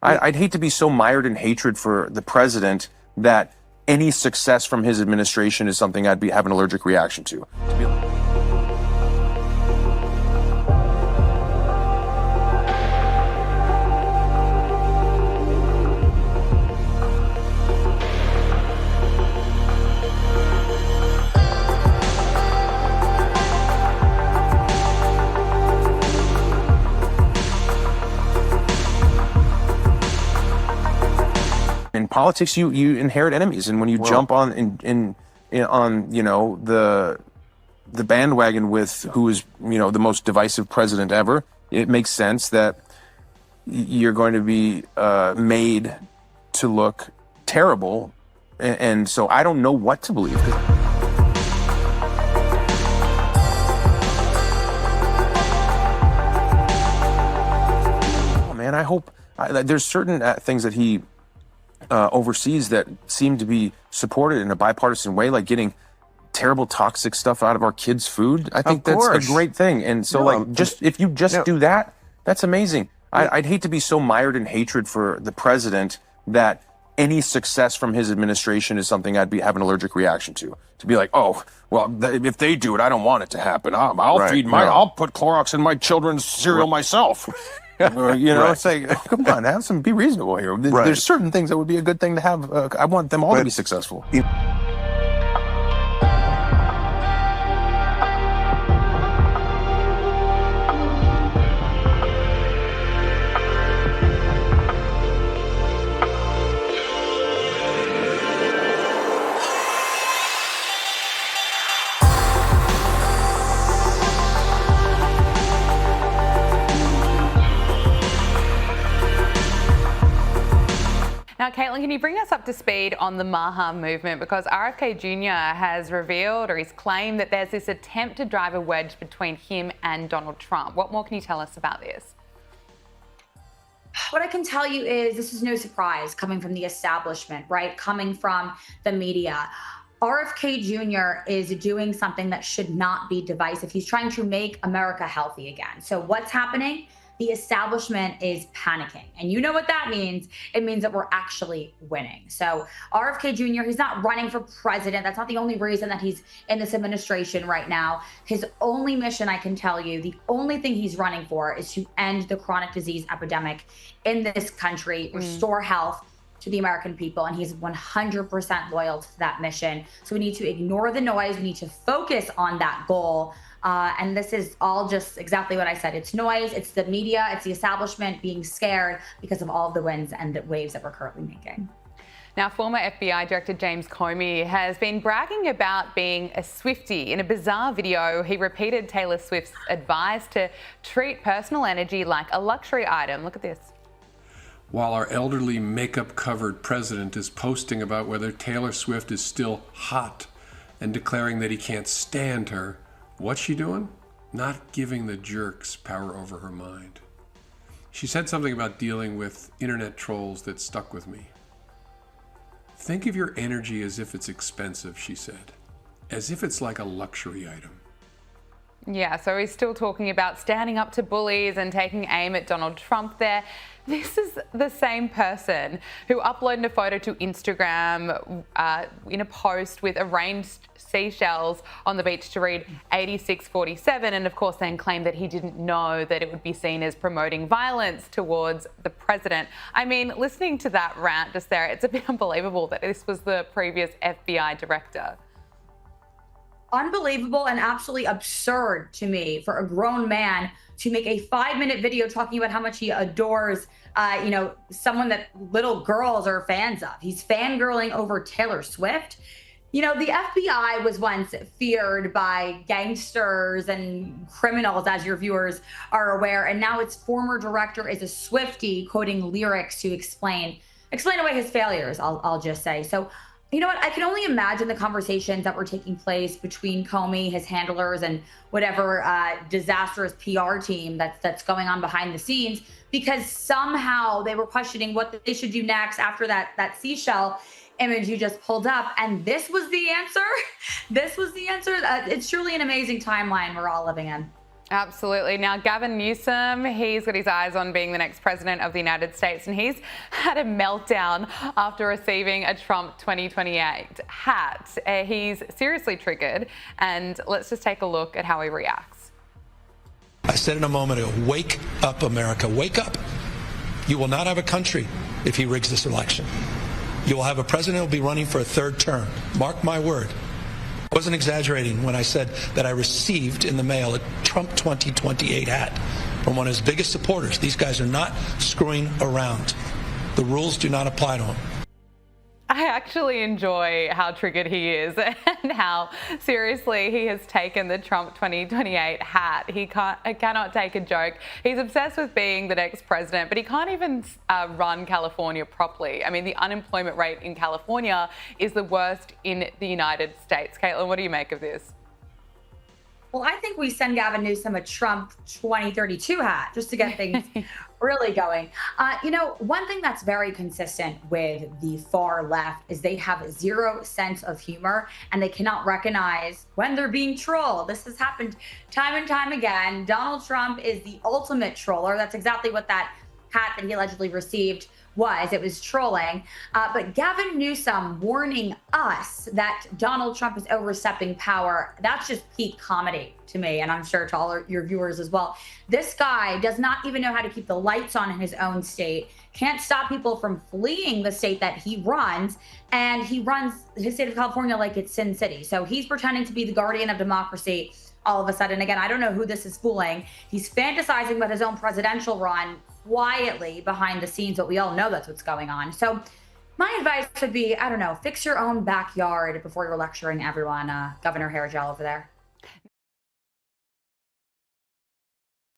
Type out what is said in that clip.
I'd hate to be so mired in hatred for the president that any success from his administration is something I'd have an allergic reaction to. In politics, you inherit enemies, and when you jump on on the bandwagon with who is the most divisive president ever, it makes sense that you're going to be made to look terrible, and so I don't know what to believe. Oh man, I hope there's certain things that he overseas that seem to be supported in a bipartisan way, like getting terrible toxic stuff out of our kids' food. I think that's a great thing. And so if you do that, that's amazing. I'd hate to be so mired in hatred for the president that any success from his administration is something I'd have an allergic reaction to. To be like, oh, well, if they do it, I don't want it to happen. I'll put Clorox in my children's cereal myself. It's like, come on, be reasonable here. There's certain things that would be a good thing to have. I want them all to be successful. Now, Caitlin, can you bring us up to speed on the Maha movement? Because RFK Jr. has revealed, or he's claimed, that there's this attempt to drive a wedge between him and Donald Trump. What more can you tell us about this? What I can tell you is this is no surprise coming from the establishment, right? Coming from the media. RFK Jr. is doing something that should not be divisive. He's trying to make America healthy again. So what's happening? The establishment is panicking. And you know what that means? It means that we're actually winning. So RFK Jr., he's not running for president. That's not the only reason that he's in this administration right now. His only mission, I can tell you, the only thing he's running for is to end the chronic disease epidemic in this country, restore health to the American people, and he's 100% loyal to that mission. So we need to ignore the noise. We need to focus on that goal. And this is all just exactly what I said. It's noise, it's the media, it's the establishment being scared because of all of the winds and the waves that we're currently making. Now, former FBI Director James Comey has been bragging about being a Swiftie. In a bizarre video, he repeated Taylor Swift's advice to treat personal energy like a luxury item. Look at this. While our elderly makeup-covered president is posting about whether Taylor Swift is still hot and declaring that he can't stand her, what's she doing? Not giving the jerks power over her mind. She said something about dealing with internet trolls that stuck with me. Think of your energy as if it's expensive, she said. As if it's like a luxury item. Yeah, so he's still talking about standing up to bullies and taking aim at Donald Trump there. This is the same person who uploaded a photo to Instagram in a post with arranged seashells on the beach to read 8647, and of course then claimed that he didn't know that it would be seen as promoting violence towards the president. I mean, listening to that rant just there, it's a bit unbelievable that this was the previous FBI director. Unbelievable and absolutely absurd to me for a grown man to make a 5-minute video talking about how much he adores, someone that little girls are fans of. He's fangirling over Taylor Swift. You know, the FBI was once feared by gangsters and criminals, as your viewers are aware, and now its former director is a Swiftie quoting lyrics to explain away his failures, I'll just say. So, you know what? I can only imagine the conversations that were taking place between Comey, his handlers, and whatever disastrous PR team that's going on behind the scenes, because somehow they were questioning what they should do next after that seashell image you just pulled up. And this was the answer. This was the answer. It's truly an amazing timeline we're all living in. Absolutely. Now, Gavin Newsom, he's got his eyes on being the next president of the United States, and he's had a meltdown after receiving a Trump 2028 hat. He's seriously triggered, and let's just take a look at how he reacts. I said in a moment ago, wake up, America, wake up. You will not have a country if he rigs this election. You will have a president who will be running for a third term. Mark my word. I wasn't exaggerating when I said that I received in the mail a Trump 2028 hat from one of his biggest supporters. These guys are not screwing around. The rules do not apply to them. I actually enjoy how triggered he is and how seriously he has taken the Trump 2028 hat. He cannot take a joke. He's obsessed with being the next president, but he can't even run California properly. I mean, the unemployment rate in California is the worst in the United States. Caitlin, what do you make of this? Well, I think we send Gavin Newsom a Trump 2032 hat just to get things really going. One thing that's very consistent with the far left is they have zero sense of humor and they cannot recognize when they're being trolled. This has happened time and time again. Donald Trump is the ultimate troller. That's exactly what that hat that he allegedly received was. It was trolling. But Gavin Newsom warning us that Donald Trump is overstepping power, that's just peak comedy to me, and I'm sure to all your viewers as well. This guy does not even know how to keep the lights on in his own state, can't stop people from fleeing the state that he runs, and he runs his state of California like it's Sin City. So he's pretending to be the guardian of democracy all of a sudden. Again, I don't know who this is fooling. He's fantasizing about his own presidential run quietly behind the scenes, but we all know that's what's going on. So my advice would be, I don't know, fix your own backyard before you're lecturing everyone, Governor Hair Gel over there.